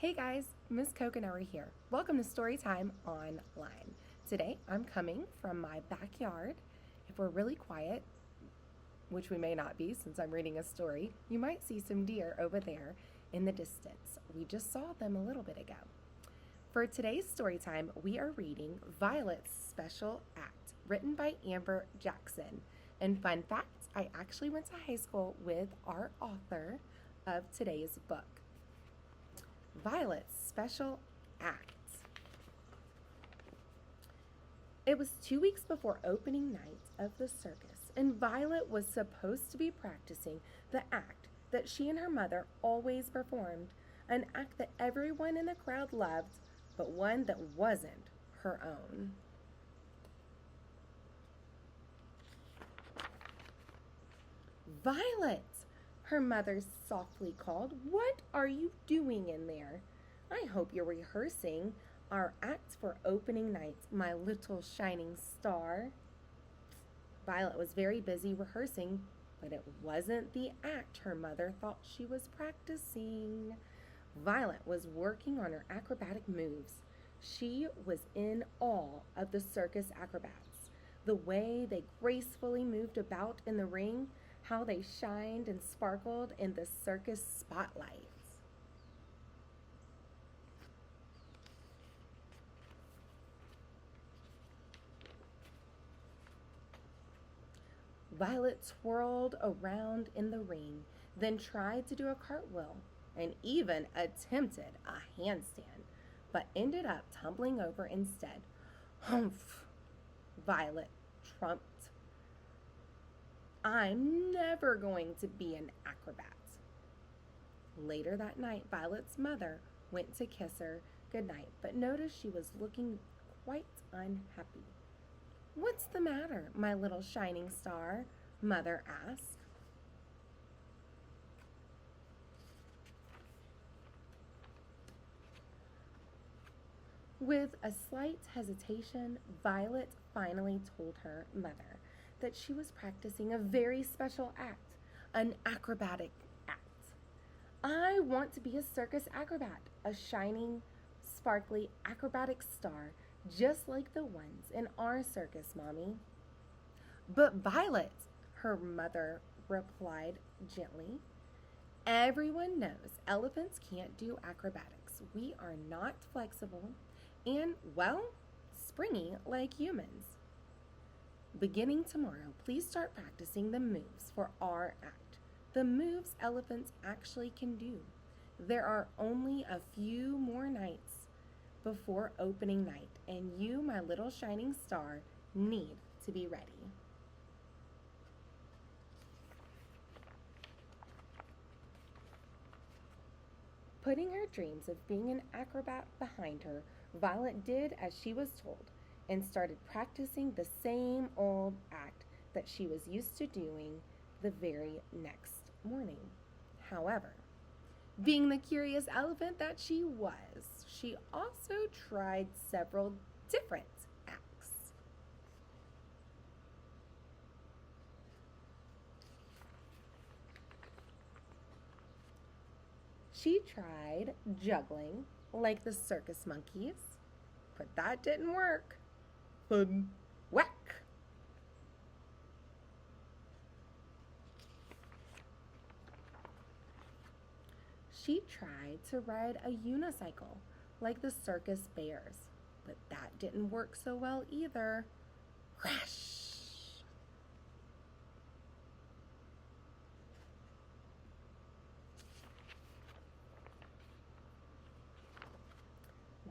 Hey guys, Miss Coconut here. Welcome to Storytime Online. Today I'm coming from my backyard. If we're really quiet, which we may not be since I'm reading a story, you might see some deer over there in the distance. We just saw them a little bit ago. For today's story time, we are reading Violet's Special Act, written by Amber Jackson. And fun fact, I actually went to high school with our author of today's book. Violet's Special Act. It was 2 weeks before opening night of the circus, and Violet was supposed to be practicing the act that she and her mother always performed, an act that everyone in the crowd loved, but one that wasn't her own. Violet! Her mother softly called. "What are you doing in there? I hope you're rehearsing our act for opening night, my little shining star." Violet was very busy rehearsing, but it wasn't the act her mother thought she was practicing. Violet was working on her acrobatic moves. She was in awe of the circus acrobats, the way they gracefully moved about in the ring, how they shined and sparkled in the circus spotlights. Violet twirled around in the ring, then tried to do a cartwheel and even attempted a handstand, but ended up tumbling over instead. Humph! Violet trumped. "I'm never going to be an acrobat." Later that night, Violet's mother went to kiss her goodnight, but noticed she was looking quite unhappy. "What's the matter, my little shining star?" Mother asked. With a slight hesitation, Violet finally told her mother that she was practicing a very special act, an acrobatic act. "I want to be a circus acrobat, a shining, sparkly acrobatic star, just like the ones in our circus, Mommy." "But Violet," her mother replied gently, "everyone knows elephants can't do acrobatics. We are not flexible and, well, springy like humans. Beginning tomorrow, please start practicing the moves for our act, the moves elephants actually can do. There are only a few more nights before opening night, and you, my little shining star, need to be ready." Putting her dreams of being an acrobat behind her, Violet did as she was told and started practicing the same old act that she was used to doing the very next morning. However, being the curious elephant that she was, she also tried several different acts. She tried juggling like the circus monkeys, but that didn't work. Thud, whack! She tried to ride a unicycle like the circus bears, but that didn't work so well either. Crash!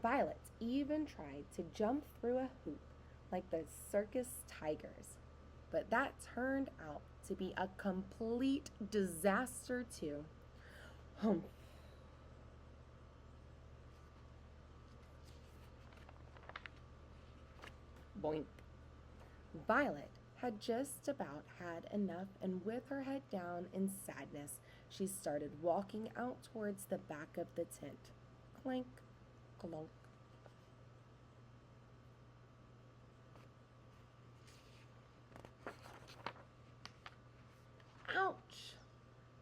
Violet even tried to jump through a hoop like the circus tigers, but that turned out to be a complete disaster too. Humph! Boink! Violet had just about had enough, and with her head down in sadness, she started walking out towards the back of the tent. Clink, clunk. "Ouch!"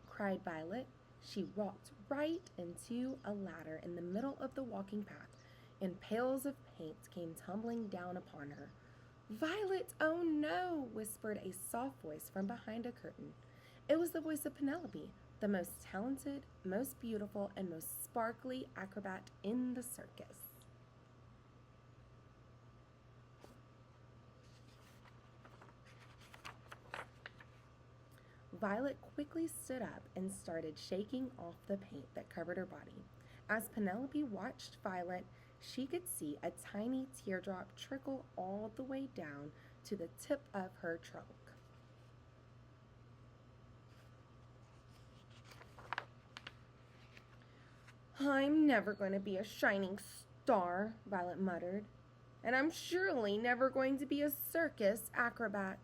cried Violet. She walked right into a ladder in the middle of the walking path, and pails of paint came tumbling down upon her. "Violet, oh no!" whispered a soft voice from behind a curtain. It was the voice of Penelope, the most talented, most beautiful, and most sparkly acrobat in the circus. Violet quickly stood up and started shaking off the paint that covered her body. As Penelope watched Violet, she could see a tiny teardrop trickle all the way down to the tip of her trunk. "I'm never going to be a shining star," Violet muttered. "And I'm surely never going to be a circus acrobat."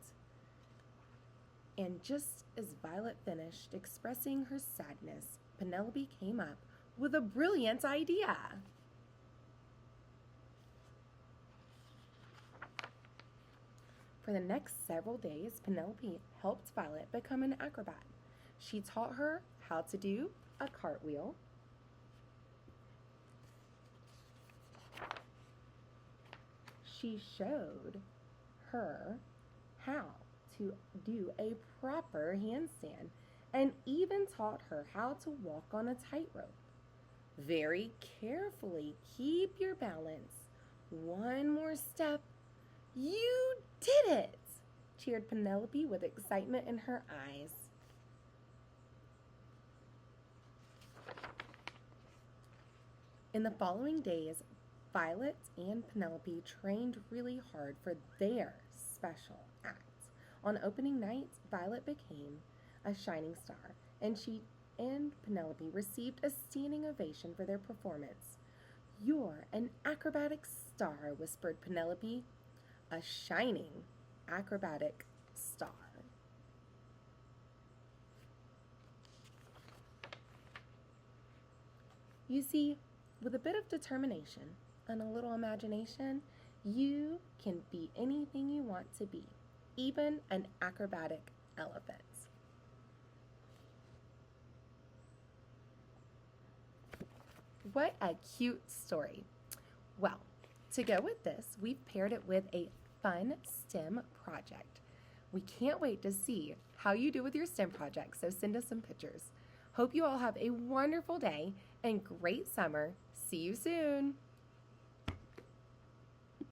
And just as Violet finished expressing her sadness, Penelope came up with a brilliant idea. For the next several days, Penelope helped Violet become an acrobat. She taught her how to do a cartwheel, she showed her how to do a proper handstand, and even taught her how to walk on a tightrope. "Very carefully, keep your balance. One more step. You did it!" cheered Penelope with excitement in her eyes. In the following days, Violet and Penelope trained really hard for their special act. On opening night, Violet became a shining star, and she and Penelope received a standing ovation for their performance. "You're an acrobatic star," whispered Penelope. "A shining acrobatic star." You see, with a bit of determination and a little imagination, you can be anything you want to be, even an acrobatic elephant. What a cute story. Well, to go with this, we've paired it with a fun STEM project. We can't wait to see how you do with your STEM projects, so send us some pictures. Hope you all have a wonderful day and great summer. See you soon.